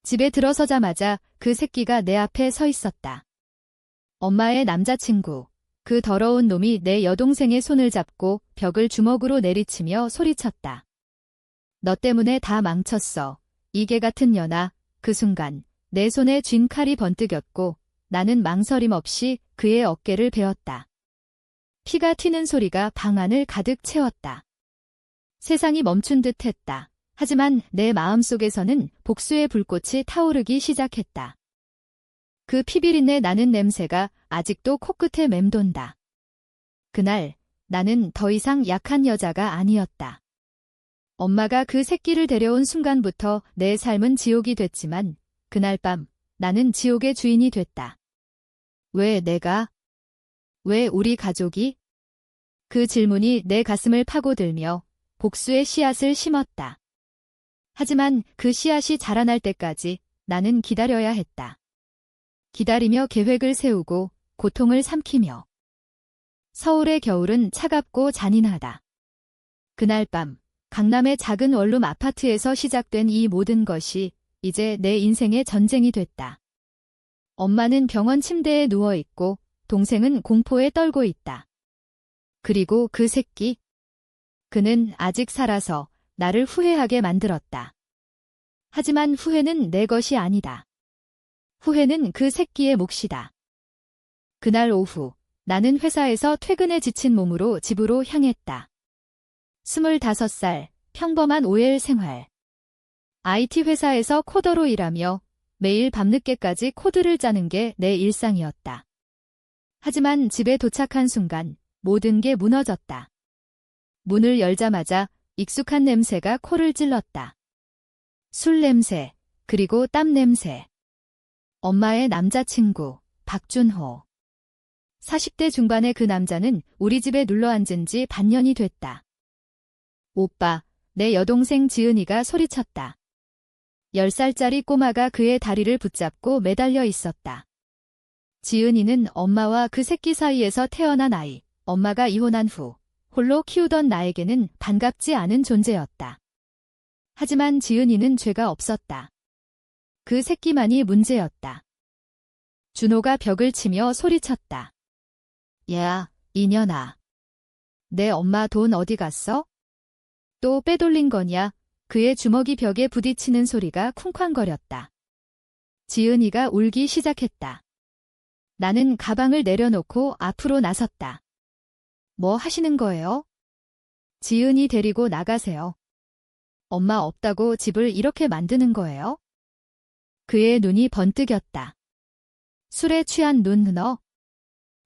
집에 들어서자마자 그 새끼가 내 앞에 서 있었다. 엄마의 남자친구, 그 더러운 놈이 내 여동생의 손을 잡고 벽을 주먹으로 내리치며 소리쳤다. 너 때문에 다 망쳤어. 이 개 같은 년아. 그 순간 내 손에 쥔 칼이 번뜩였고 나는 망설임 없이 그의 어깨를 베었다. 피가 튀는 소리가 방 안을 가득 채웠다. 세상이 멈춘 듯 했다. 하지만 내 마음속에서는 복수의 불꽃이 타오르기 시작했다. 그 피비린내 나는 냄새가 아직도 코끝에 맴돈다. 그날 나는 더 이상 약한 여자가 아니었다. 엄마가 그 새끼를 데려온 순간부터 내 삶은 지옥이 됐지만 그날 밤 나는 지옥의 주인이 됐다. 왜 내가? 왜 우리 가족이? 그 질문이 내 가슴을 파고들며 복수의 씨앗을 심었다. 하지만 그 씨앗이 자라날 때까지 나는 기다려야 했다. 기다리며 계획을 세우고 고통을 삼키며. 서울의 겨울은 차갑고 잔인하다. 그날 밤 강남의 작은 원룸 아파트에서 시작된 이 모든 것이 이제 내 인생의 전쟁이 됐다. 엄마는 병원 침대에 누워있고 동생은 공포에 떨고 있다. 그리고 그 새끼. 그는 아직 살아서 나를 후회하게 만들었다. 하지만 후회는 내 것이 아니다. 후회는 그 새끼의 몫이다. 그날 오후 나는 회사에서 퇴근에 지친 몸으로 집으로 향했다. 25살, 평범한 OL 생활. IT 회사에서 코더로 일하며 매일 밤늦게까지 코드를 짜는 게 내 일상이었다. 하지만 집에 도착한 순간 모든 게 무너졌다. 문을 열자마자 익숙한 냄새가 코를 찔렀다. 술 냄새, 그리고 땀 냄새. 엄마의 남자친구, 박준호. 40대 중반의 그 남자는 우리 집에 눌러앉은 지 반년이 됐다. 오빠, 내 여동생 지은이가 소리쳤다. 10살짜리 꼬마가 그의 다리를 붙잡고 매달려 있었다. 지은이는 엄마와 그 새끼 사이에서 태어난 아이, 엄마가 이혼한 후 홀로 키우던 나에게는 반갑지 않은 존재였다. 하지만 지은이는 죄가 없었다. 그 새끼만이 문제였다. 준호가 벽을 치며 소리쳤다. 야, 이년아. 내 엄마 돈 어디 갔어? 또 빼돌린 거냐? 그의 주먹이 벽에 부딪히는 소리가 쿵쾅거렸다. 지은이가 울기 시작했다. 나는 가방을 내려놓고 앞으로 나섰다. 뭐 하시는 거예요? 지은이 데리고 나가세요. 엄마 없다고 집을 이렇게 만드는 거예요? 그의 눈이 번뜩였다. 술에 취한 눈 너.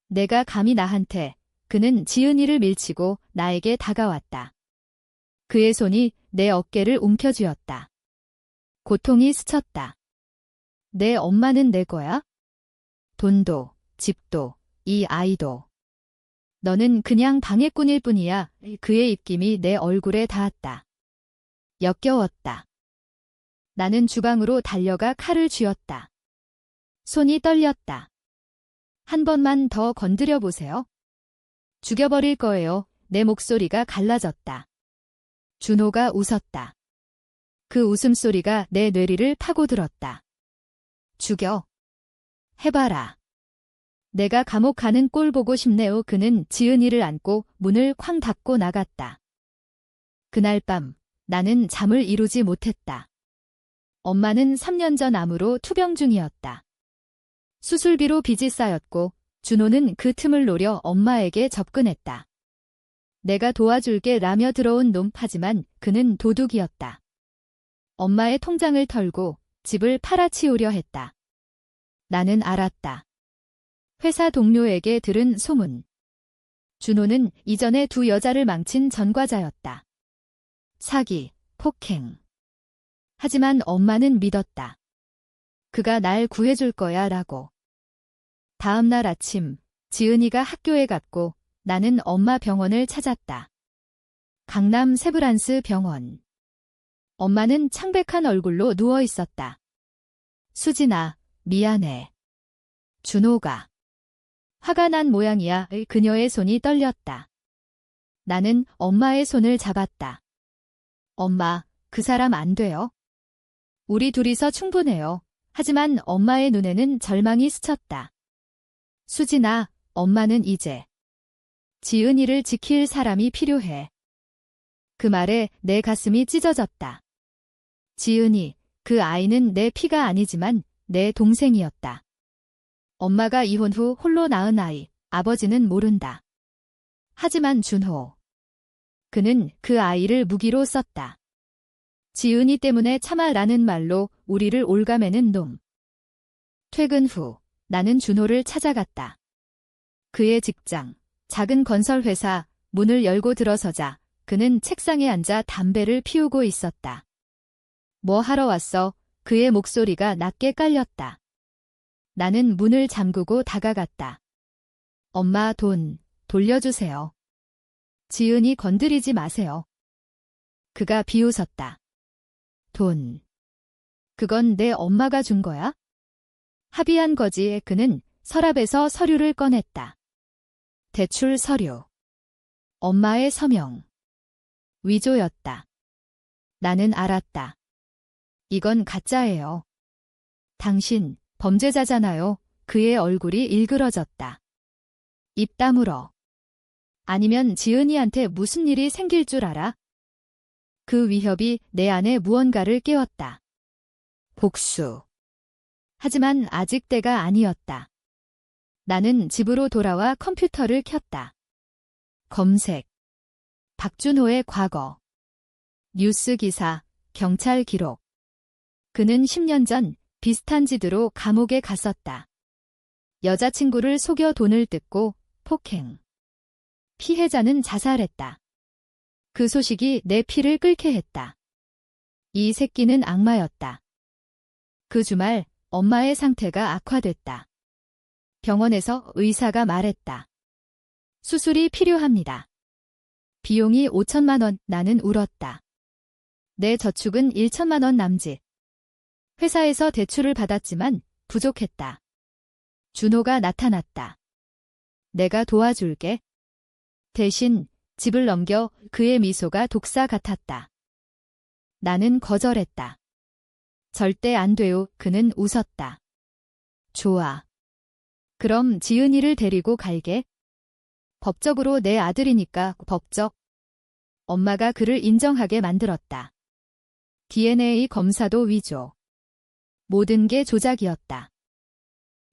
내가 감히 나한테. 그는 지은이를 밀치고 나에게 다가왔다. 그의 손이 내 어깨를 움켜쥐었다. 고통이 스쳤다. 내 엄마는 내 거야? 돈도, 집도, 이 아이도. 너는 그냥 방해꾼일 뿐이야. 그의 입김이 내 얼굴에 닿았다. 역겨웠다. 나는 주방으로 달려가 칼을 쥐었다. 손이 떨렸다. 한 번만 더 건드려 보세요. 죽여버릴 거예요. 내 목소리가 갈라졌다. 준호가 웃었다. 그 웃음소리가 내 뇌리를 파고들었다. 죽여. 해봐라. 내가 감옥 가는 꼴 보고 싶네요. 그는 지은이를 안고 문을 쾅 닫고 나갔다. 그날 밤 나는 잠을 이루지 못했다. 엄마는 3년 전 암으로 투병 중이었다. 수술비로 빚이 쌓였고 준호는 그 틈을 노려 엄마에게 접근했다. 내가 도와줄게 라며 들어온 놈. 하지만 그는 도둑이었다. 엄마의 통장을 털고 집을 팔아치우려 했다. 나는 알았다. 회사 동료에게 들은 소문. 준호는 이전에 2 여자를 망친 전과자였다. 사기, 폭행. 하지만 엄마는 믿었다. 그가 날 구해줄 거야 라고. 다음 날 아침 지은이가 학교에 갔고 나는 엄마 병원을 찾았다. 강남 세브란스 병원. 엄마는 창백한 얼굴로 누워 있었다. 수진아, 미안해. 준호가. 화가 난 모양이야. 그녀의 손이 떨렸다. 나는 엄마의 손을 잡았다. 엄마, 그 사람 안 돼요? 우리 둘이서 충분해요. 하지만 엄마의 눈에는 절망이 스쳤다. 수진아, 엄마는 이제 지은이를 지킬 사람이 필요해. 그 말에 내 가슴이 찢어졌다. 지은이, 그 아이는 내 피가 아니지만 내 동생이었다. 엄마가 이혼 후 홀로 낳은 아이, 아버지는 모른다. 하지만 준호. 그는 그 아이를 무기로 썼다. 지은이 때문에 참아라는 말로 우리를 올가매는 놈. 퇴근 후 나는 준호를 찾아갔다. 그의 직장, 작은 건설회사 문을 열고 들어서자 그는 책상에 앉아 담배를 피우고 있었다. 뭐 하러 왔어? 그의 목소리가 낮게 깔렸다. 나는 문을 잠그고 다가갔다. 엄마 돈 돌려주세요. 지은이 건드리지 마세요. 그가 비웃었다. 돈. 그건 내 엄마가 준 거야? 합의한 거지. 그는 서랍에서 서류를 꺼냈다. 대출 서류. 엄마의 서명. 위조였다. 나는 알았다. 이건 가짜예요. 당신 범죄자잖아요. 그의 얼굴이 일그러졌다. 입 다물어. 아니면 지은이한테 무슨 일이 생길 줄 알아? 그 위협이 내 안에 무언가를 깨웠다. 복수. 하지만 아직 때가 아니었다. 나는 집으로 돌아와 컴퓨터를 켰다. 검색. 박준호의 과거. 뉴스 기사, 경찰 기록. 그는 10년 전 비슷한 짓으로 감옥에 갔었다. 여자친구를 속여 돈을 뜯고 폭행. 피해자는 자살했다. 그 소식이 내 피를 끓게 했다. 이 새끼는 악마였다. 그 주말 엄마의 상태가 악화됐다. 병원에서 의사가 말했다. 수술이 필요합니다. 비용이 5천만 원. 나는 울었다. 내 저축은 1천만 원 남짓. 회사에서 대출을 받았지만 부족했다. 준호가 나타났다. 내가 도와줄게. 대신 집을 넘겨. 그의 미소가 독사 같았다. 나는 거절했다. 절대 안 돼요. 그는 웃었다. 좋아. 그럼 지은이를 데리고 갈게. 법적으로 내 아들이니까. 법적. 엄마가 그를 인정하게 만들었다. DNA 검사도 위조. 모든 게 조작이었다.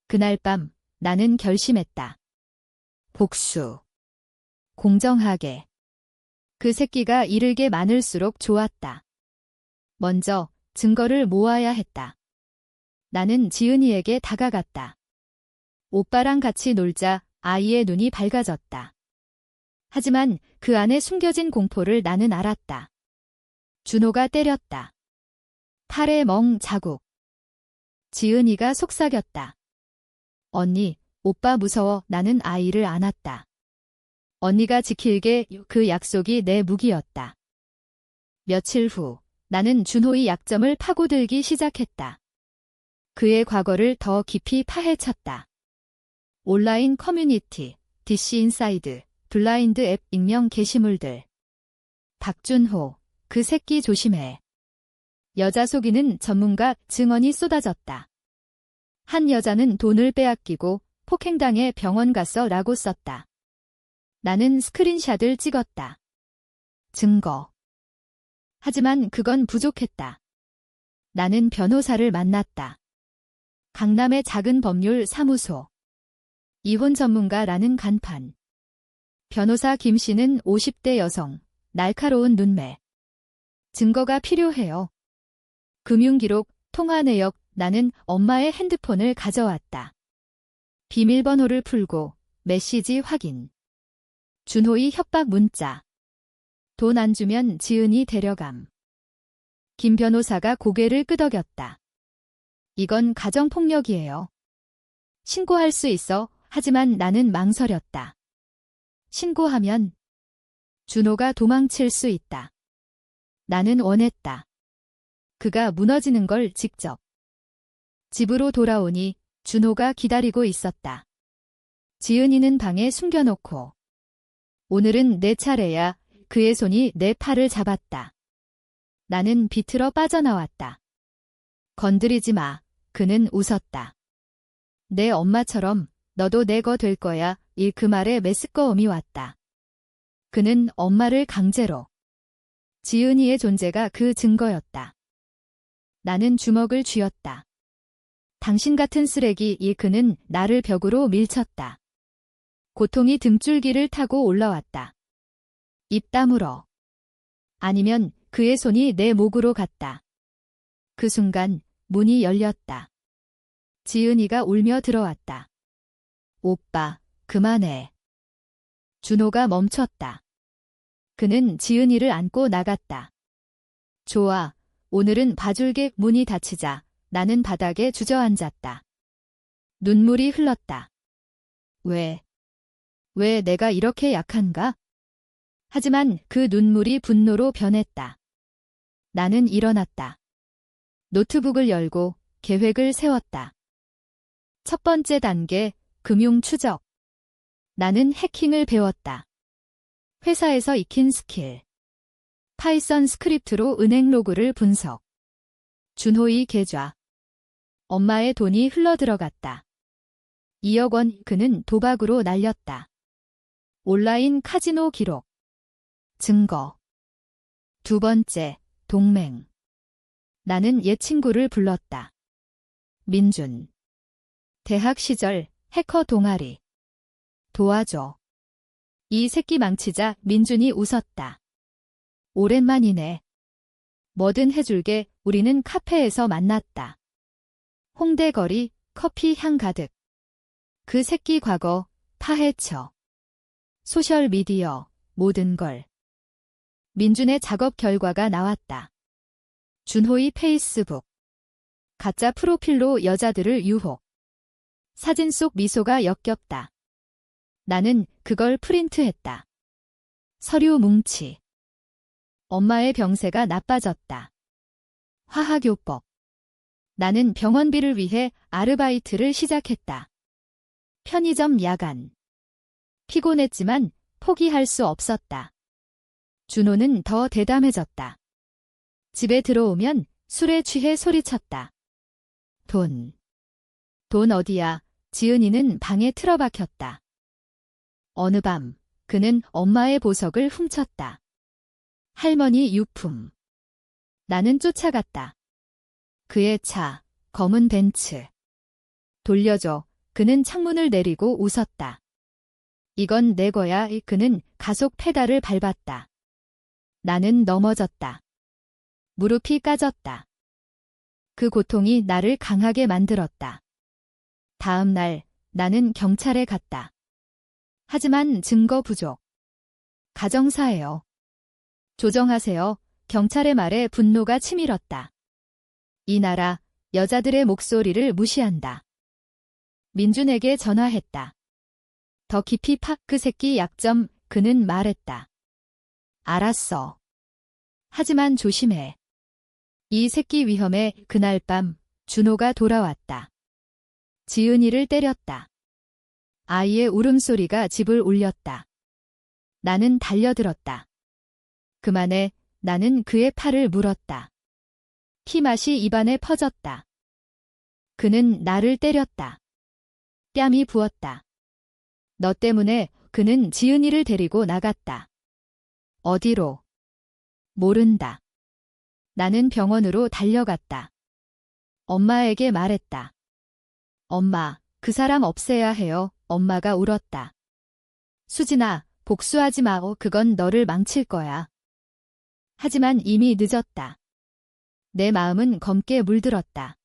그날 밤 나는 결심했다. 복수. 공정하게. 그 새끼가 잃을 게 많을수록 좋았다. 먼저 증거를 모아야 했다. 나는 지은이에게 다가갔다. 오빠랑 같이 놀자. 아이의 눈이 밝아졌다. 하지만 그 안에 숨겨진 공포를 나는 알았다. 준호가 때렸다. 팔에 멍 자국. 지은이가 속삭였다. 언니, 오빠 무서워. 나는 아이를 안았다. 언니가 지킬게. 그 약속이 내 무기였다. 며칠 후 나는 준호의 약점을 파고들기 시작했다. 그의 과거를 더 깊이 파헤쳤다. 온라인 커뮤니티, DC 인사이드, 블라인드 앱 익명 게시물들. 박준호, 그 새끼 조심해. 여자 속이는 전문가 증언이 쏟아졌다. 한 여자는 돈을 빼앗기고 폭행당해 병원 갔어 라고 썼다. 나는 스크린샷을 찍었다. 증거. 하지만 그건 부족했다. 나는 변호사를 만났다. 강남의 작은 법률 사무소. 이혼 전문가라는 간판. 변호사 김 씨는 50대 여성, 날카로운 눈매. 증거가 필요해요. 금융기록, 통화 내역. 나는 엄마의 핸드폰을 가져왔다. 비밀번호를 풀고 메시지 확인. 준호의 협박 문자. 돈 안 주면 지은이 데려감. 김 변호사가 고개를 끄덕였다. 이건 가정폭력이에요. 신고할 수 있어. 하지만 나는 망설였다. 신고하면 준호가 도망칠 수 있다. 나는 원했다. 그가 무너지는 걸 직접. 집으로 돌아오니 준호가 기다리고 있었다. 지은이는 방에 숨겨놓고. 오늘은 내 차례야. 그의 손이 내 팔을 잡았다. 나는 비틀어 빠져나왔다. 건드리지 마. 그는 웃었다. 내 엄마처럼 너도 내 거 될 거야. 그 말에 메스꺼움이 왔다. 그는 엄마를 강제로. 지은이의 존재가 그 증거였다. 나는 주먹을 쥐었다. 당신 같은 쓰레기. 그는 나를 벽으로 밀쳤다. 고통이 등줄기를 타고 올라왔다. 입 다물어. 아니면 그의 손이 내 목으로 갔다. 그 순간 문이 열렸다. 지은이가 울며 들어왔다. 오빠, 그만해. 준호가 멈췄다. 그는 지은이를 안고 나갔다. 좋아, 오늘은 봐줄게. 문이 닫히자 나는 바닥에 주저앉았다. 눈물이 흘렀다. 왜 내가 이렇게 약한가? 하지만 그 눈물이 분노로 변했다. 나는 일어났다. 노트북을 열고 계획을 세웠다. 첫 번째 단계, 금융 추적. 나는 해킹을 배웠다. 회사에서 익힌 스킬. 파이썬 스크립트로 은행 로그를 분석. 준호의 계좌. 엄마의 돈이 흘러들어갔다. 2억 원 그는 도박으로 날렸다. 온라인 카지노 기록. 증거. 두 번째, 동맹. 나는 옛 친구를 불렀다. 민준. 대학 시절 해커 동아리. 도와줘. 이 새끼 망치자 민준이 웃었다. 오랜만이네. 뭐든 해줄게. 우리는 카페에서 만났다. 홍대 거리, 커피 향 가득. 그 새끼 과거, 파헤쳐. 소셜미디어, 모든 걸. 민준의 작업 결과가 나왔다. 준호의 페이스북. 가짜 프로필로 여자들을 유혹. 사진 속 미소가 역겹다. 나는 그걸 프린트했다. 서류 뭉치. 엄마의 병세가 나빠졌다. 화학요법. 나는 병원비를 위해 아르바이트를 시작했다. 편의점 야간. 피곤했지만 포기할 수 없었다. 준호는 더 대담해졌다. 집에 들어오면 술에 취해 소리쳤다. 돈 어디야? 지은이는 방에 틀어박혔다. 어느 밤 그는 엄마의 보석을 훔쳤다. 할머니 유품. 나는 쫓아갔다. 그의 차, 검은 벤츠. 돌려줘. 그는 창문을 내리고 웃었다. 이건 내 거야. 그는 가속 페달을 밟았다. 나는 넘어졌다. 무릎이 까졌다. 그 고통이 나를 강하게 만들었다. 다음 날 나는 경찰에 갔다. 하지만 증거 부족. 가정사예요. 조정하세요. 경찰의 말에 분노가 치밀었다. 이 나라 여자들의 목소리를 무시한다. 민준에게 전화했다. 더 깊이 그 새끼 약점. 그는 말했다. 알았어. 하지만 조심해. 이 새끼 위험해. 그날 밤 준호가 돌아왔다. 지은이를 때렸다. 아이의 울음소리가 집을 울렸다. 나는 달려들었다. 그만해. 나는 그의 팔을 물었다. 피맛이 입안에 퍼졌다. 그는 나를 때렸다. 뺨이 부었다. 너 때문에. 그는 지은이를 데리고 나갔다. 어디로? 모른다. 나는 병원으로 달려갔다. 엄마에게 말했다. 엄마, 그 사람 없애야 해요. 엄마가 울었다. 수진아, 복수하지 마. 그건 너를 망칠 거야. 하지만 이미 늦었다. 내 마음은 검게 물들었다.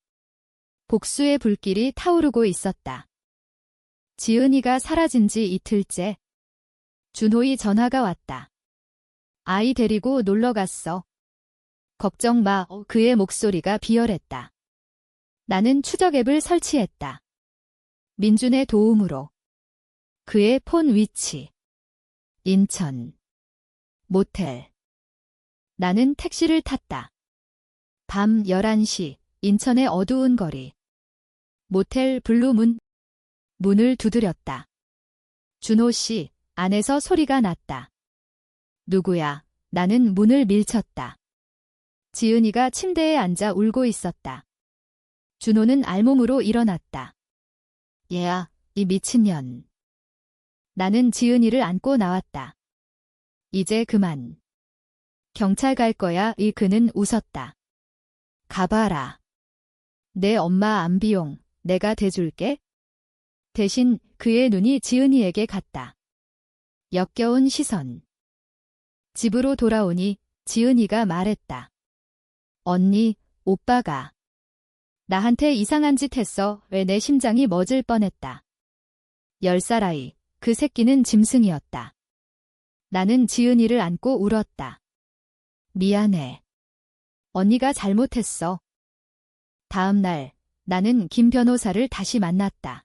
복수의 불길이 타오르고 있었다. 지은이가 사라진 지 이틀째. 준호의 전화가 왔다. 아이 데리고 놀러 갔어. 걱정 마. 그의 목소리가 비열했다. 나는 추적 앱을 설치했다. 민준의 도움으로. 그의 폰 위치. 인천. 모텔. 나는 택시를 탔다. 밤 11시, 인천의 어두운 거리. 모텔 블루문. 문을 두드렸다. 준호 씨, 안에서 소리가 났다. 누구야? 나는 문을 밀쳤다. 지은이가 침대에 앉아 울고 있었다. 준호는 알몸으로 일어났다. 얘야, 이 미친년. 나는 지은이를 안고 나왔다. 이제 그만. 경찰 갈 거야. 그는 웃었다. 가봐라. 내 엄마 안비용 내가 대줄게. 대신 그의 눈이 지은이에게 갔다. 역겨운 시선. 집으로 돌아오니 지은이가 말했다. 언니, 오빠가 나한테 이상한 짓 했어. 왜 내 심장이 멎을 뻔했다. 10살 아이, 그 새끼는 짐승이었다. 나는 지은이를 안고 울었다. 미안해. 언니가 잘못했어. 다음 날 나는 김 변호사를 다시 만났다.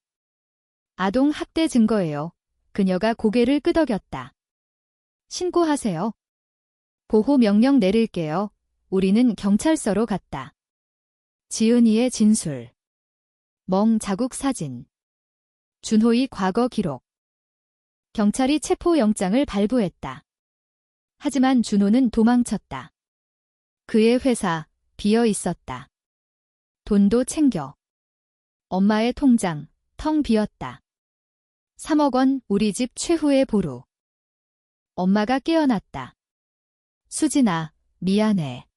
아동 학대 증거예요. 그녀가 고개를 끄덕였다. 신고하세요. 보호 명령 내릴게요. 우리는 경찰서로 갔다. 지은이의 진술. 멍 자국 사진. 준호의 과거 기록. 경찰이 체포영장을 발부했다. 하지만 준호는 도망쳤다. 그의 회사 비어 있었다. 돈도 챙겨. 엄마의 통장 텅 비었다. 3억 원 우리 집 최후의 보루. 엄마가 깨어났다. 수진아, 미안해.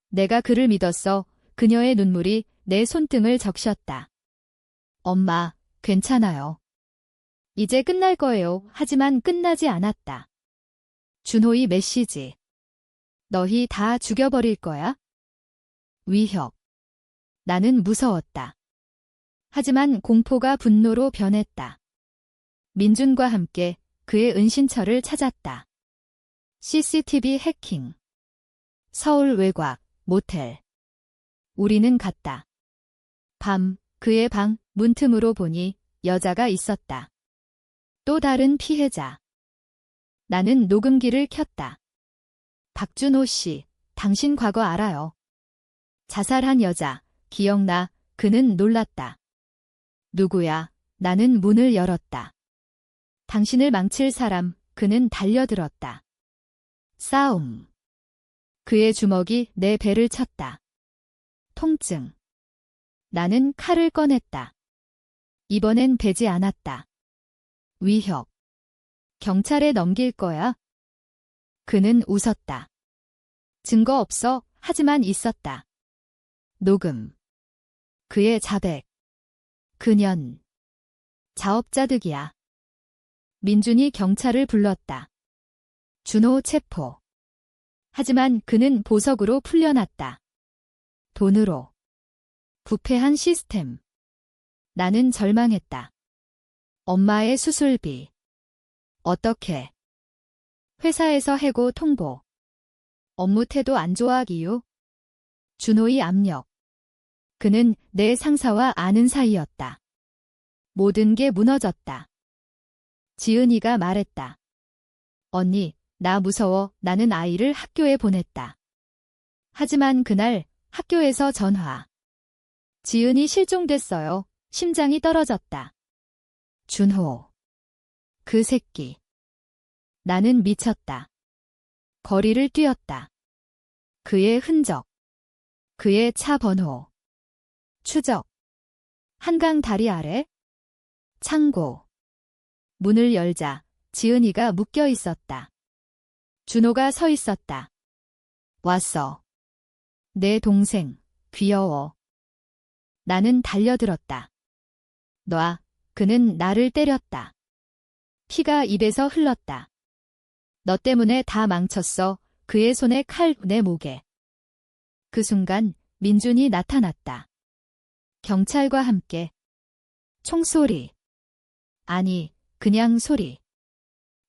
내가 그를 믿었어. 그녀의 눈물이 내 손등을 적셨다. 엄마, 괜찮아요. 이제 끝날 거예요. 하지만 끝나지 않았다. 준호의 메시지. 너희 다 죽여버릴 거야? 위협. 나는 무서웠다. 하지만 공포가 분노로 변했다. 민준과 함께 그의 은신처를 찾았다. CCTV 해킹. 서울 외곽, 모텔. 우리는 갔다. 밤, 그의 방 문틈으로 보니 여자가 있었다. 또 다른 피해자. 나는 녹음기를 켰다. 박준호 씨, 당신 과거 알아요. 자살한 여자, 기억나? 그는 놀랐다. 누구야? 나는 문을 열었다. 당신을 망칠 사람, 그는 달려들었다. 싸움. 그의 주먹이 내 배를 쳤다. 통증. 나는 칼을 꺼냈다. 이번엔 베지 않았다. 위협. 경찰에 넘길 거야? 그는 웃었다. 증거 없어. 하지만 있었다. 녹음. 그의 자백. 그년. 자업자득이야. 민준이 경찰을 불렀다. 준호 체포. 하지만 그는 보석으로 풀려났다. 돈으로. 부패한 시스템. 나는 절망했다. 엄마의 수술비. 어떻게? 회사에서 해고 통보. 업무 태도 안 좋아 이유? 준호의 압력. 그는 내 상사와 아는 사이였다. 모든 게 무너졌다. 지은이가 말했다. 언니, 나 무서워. 나는 아이를 학교에 보냈다. 하지만 그날 학교에서 전화. 지은이 실종됐어요. 심장이 떨어졌다. 준호. 그 새끼. 나는 미쳤다. 거리를 뛰었다. 그의 흔적. 그의 차 번호. 추적. 한강 다리 아래. 창고. 문을 열자 지은이가 묶여 있었다. 준호가 서 있었다. 왔어. 내 동생, 귀여워. 나는 달려들었다. 놔. 그는 나를 때렸다. 피가 입에서 흘렀다. 너 때문에 다 망쳤어. 그의 손에 칼, 내 목에. 그 순간 민준이 나타났다. 경찰과 함께. 총소리. 아니, 그냥 소리.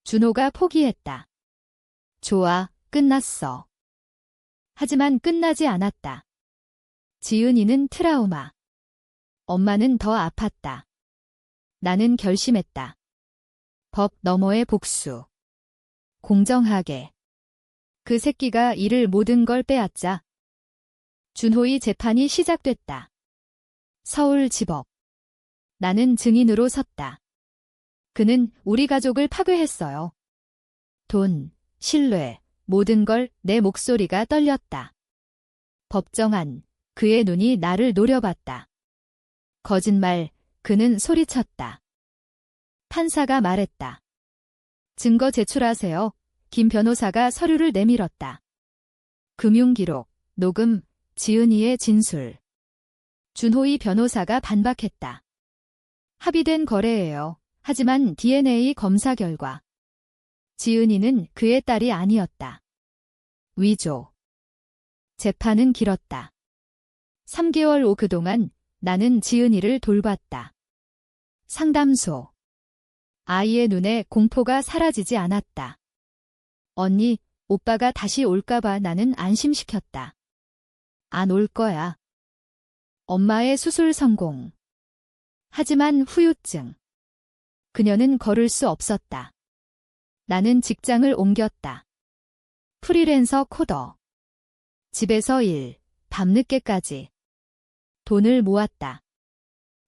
준호가 포기했다. 좋아, 끝났어. 하지만 끝나지 않았다. 지은이는 트라우마. 엄마는 더 아팠다. 나는 결심했다. 법 너머의 복수. 공정하게. 그 새끼가 잃을 모든 걸 빼앗자. 준호의 재판이 시작됐다. 서울지법. 나는 증인으로 섰다. 그는 우리 가족을 파괴했어요. 돈, 신뢰, 모든 걸 내 목소리가 떨렸다. 법정안, 그의 눈이 나를 노려봤다. 거짓말, 그는 소리쳤다. 판사가 말했다. 증거 제출하세요. 김 변호사가 서류를 내밀었다. 금융기록, 녹음, 지은이의 진술. 준호희 변호사가 반박했다. 합의된 거래예요. 하지만 DNA 검사 결과 지은이는 그의 딸이 아니었다. 위조. 재판은 길었다. 3개월 후 그동안 나는 지은이를 돌봤다. 상담소. 아이의 눈에 공포가 사라지지 않았다. 언니, 오빠가 다시 올까봐 나는 안심시켰다. 안 올 거야. 엄마의 수술 성공. 하지만 후유증. 그녀는 걸을 수 없었다. 나는 직장을 옮겼다. 프리랜서 코더. 집에서 일, 밤늦게까지. 돈을 모았다.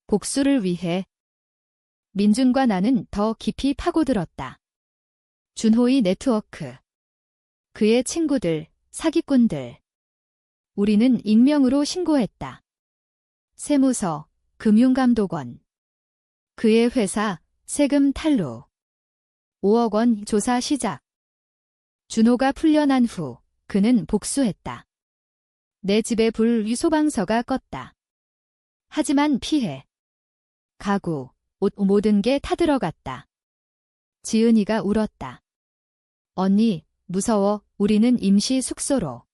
복수를 위해. 민준과 나는 더 깊이 파고들었다. 준호의 네트워크. 그의 친구들, 사기꾼들. 우리는 익명으로 신고했다. 세무서, 금융감독원. 그의 회사, 세금 탈루. 5억 원 조사 시작. 준호가 풀려난 후 그는 복수했다. 내 집에 불 소방서가 껐다. 하지만 피해. 가구, 옷 모든 게 타들어갔다. 지은이가 울었다. 언니, 무서워. 우리는 임시 숙소로.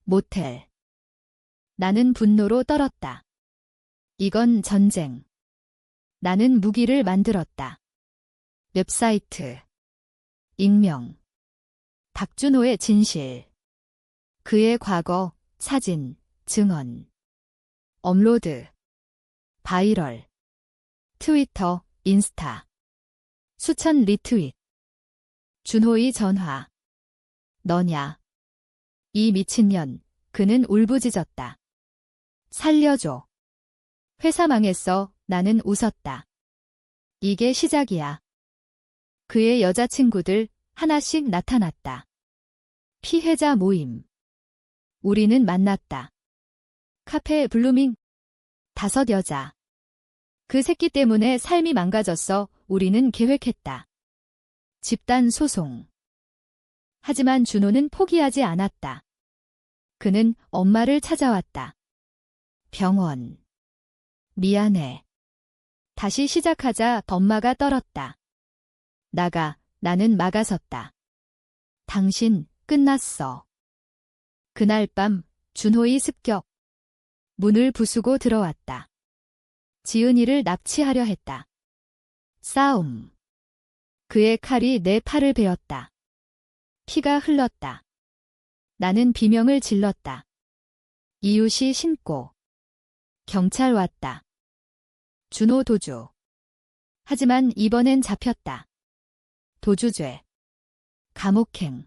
모텔. 나는 분노로 떨었다. 이건 전쟁. 나는 무기를 만들었다. 웹사이트. 익명. 박준호의 진실. 그의 과거, 사진, 증언. 업로드. 바이럴. 트위터, 인스타. 수천 리트윗. 준호의 전화. 너냐. 이 미친년. 그는 울부짖었다. 살려줘. 회사 망했어. 나는 웃었다. 이게 시작이야. 그의 여자친구들 하나씩 나타났다. 피해자 모임. 우리는 만났다. 카페 블루밍. 5 여자. 그 새끼 때문에 삶이 망가졌어. 우리는 계획했다. 집단 소송. 하지만 준호는 포기하지 않았다. 그는 엄마를 찾아왔다. 병원. 미안해. 다시 시작하자. 엄마가 떨었다. 나가. 나는 막아섰다. 당신, 끝났어. 그날 밤, 준호의 습격. 문을 부수고 들어왔다. 지은이를 납치하려 했다. 싸움. 그의 칼이 내 팔을 베었다. 피가 흘렀다. 나는 비명을 질렀다. 이웃이 신고. 경찰 왔다. 준호 도주. 하지만 이번엔 잡혔다. 도주죄. 감옥행.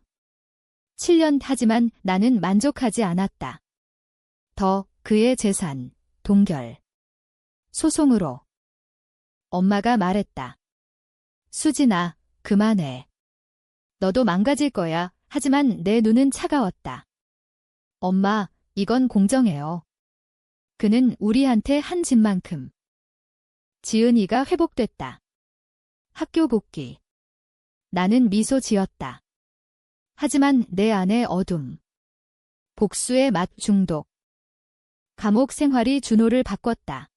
7년. 하지만 나는 만족하지 않았다. 더 그의 재산, 동결. 소송으로. 엄마가 말했다. 수진아, 그만해. 너도 망가질 거야. 하지만 내 눈은 차가웠다. 엄마, 이건 공정해요. 그는 우리한테 한 집만큼. 지은이가 회복됐다. 학교 복귀. 나는 미소 지었다. 하지만 내 안에 어둠. 복수의 맛 중독. 감옥 생활이 준호를 바꿨다.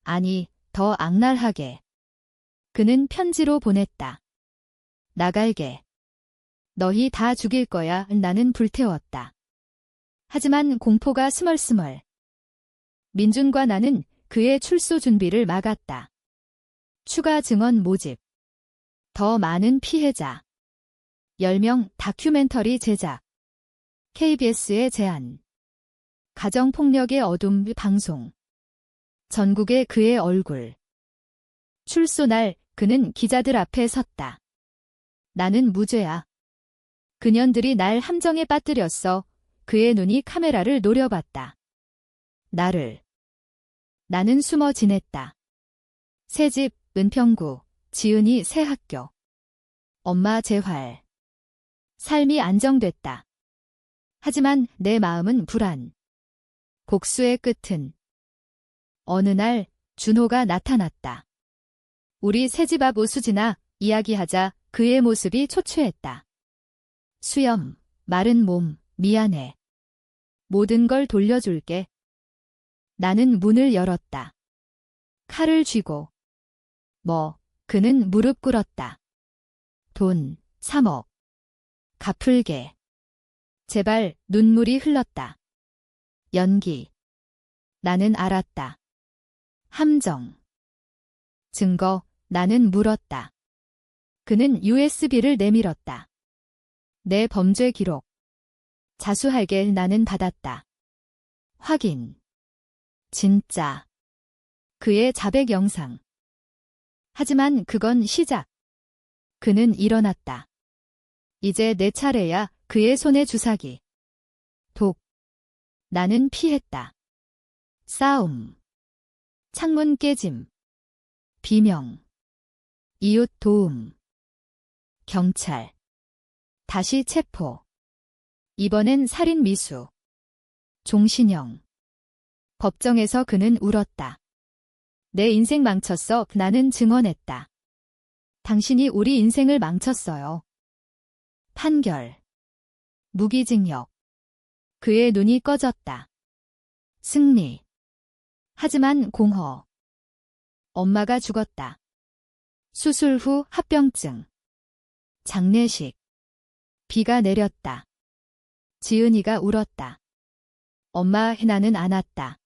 아니, 더 악랄하게. 그는 편지로 보냈다. 나갈게. 너희 다 죽일 거야. 나는 불태웠다. 하지만 공포가 스멀스멀. 민준과 나는 그의 출소 준비를 막았다. 추가 증언 모집. 더 많은 피해자. 10명 다큐멘터리 제작. KBS의 제안. 가정폭력의 어둠 방송. 전국의 그의 얼굴. 출소 날 그는 기자들 앞에 섰다. 나는 무죄야. 그년들이 날 함정에 빠뜨렸어. 그의 눈이 카메라를 노려봤다. 나는 숨어 지냈다. 새집, 은평구, 지은이 새 학교. 엄마 재활. 삶이 안정됐다. 하지만 내 마음은 불안. 복수의 끝은 어느 날 준호가 나타났다. 우리 새집 앞 오수지나 이야기하자. 그의 모습이 초췌했다. 수염, 마른 몸, 미안해. 모든 걸 돌려줄게. 나는 문을 열었다. 칼을 쥐고. 그는 무릎 꿇었다. 돈, 3억. 갚을게. 제발. 눈물이 흘렀다. 연기. 나는 알았다. 함정. 증거. 나는 물었다. 그는 USB를 내밀었다. 내 범죄 기록. 자수할게. 나는 받았다. 확인. 진짜. 그의 자백 영상. 하지만 그건 시작. 그는 일어났다. 이제 내 차례야. 그의 손에 주사기. 독. 나는 피했다. 싸움. 창문 깨짐. 비명. 이웃 도움. 경찰. 다시 체포. 이번엔 살인 미수. 종신형. 법정에서 그는 울었다. 내 인생 망쳤어. 나는 증언했다. 당신이 우리 인생을 망쳤어요. 판결. 무기징역. 그의 눈이 꺼졌다. 승리. 하지만 공허. 엄마가 죽었다. 수술 후 합병증. 장례식. 비가 내렸다. 지은이가 울었다. 엄마. 나는 안았다.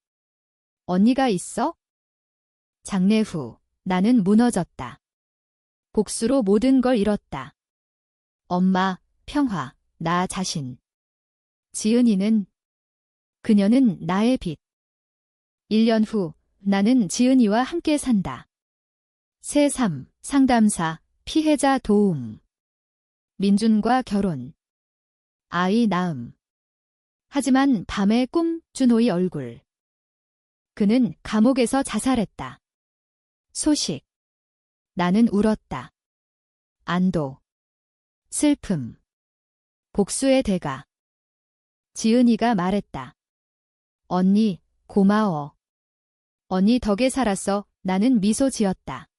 언니가 있어? 장례 후 나는 무너졌다. 복수로 모든 걸 잃었다. 엄마, 평화, 나 자신. 지은이는? 그녀는 나의 빛. 1년 후 나는 지은이와 함께 산다. 새삼, 상담사, 피해자 도움. 민준과 결혼. 아이 낳음. 하지만 밤의 꿈. 준호의 얼굴. 그는 감옥에서 자살했다. 소식. 나는 울었다. 안도. 슬픔. 복수의 대가. 지은이가 말했다. 언니, 고마워. 언니 덕에 살았어. 나는 미소 지었다.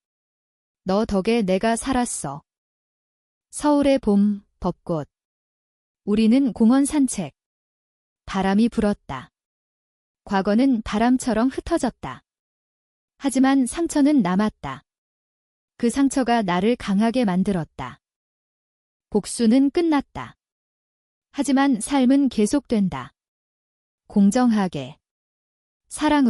너 덕에 내가 살았어. 서울의 봄, 벚꽃. 우리는 공원 산책. 바람이 불었다. 과거는 바람처럼 흩어졌다. 하지만 상처는 남았다. 그 상처가 나를 강하게 만들었다. 복수는 끝났다. 하지만 삶은 계속된다. 공정하게. 사랑으로.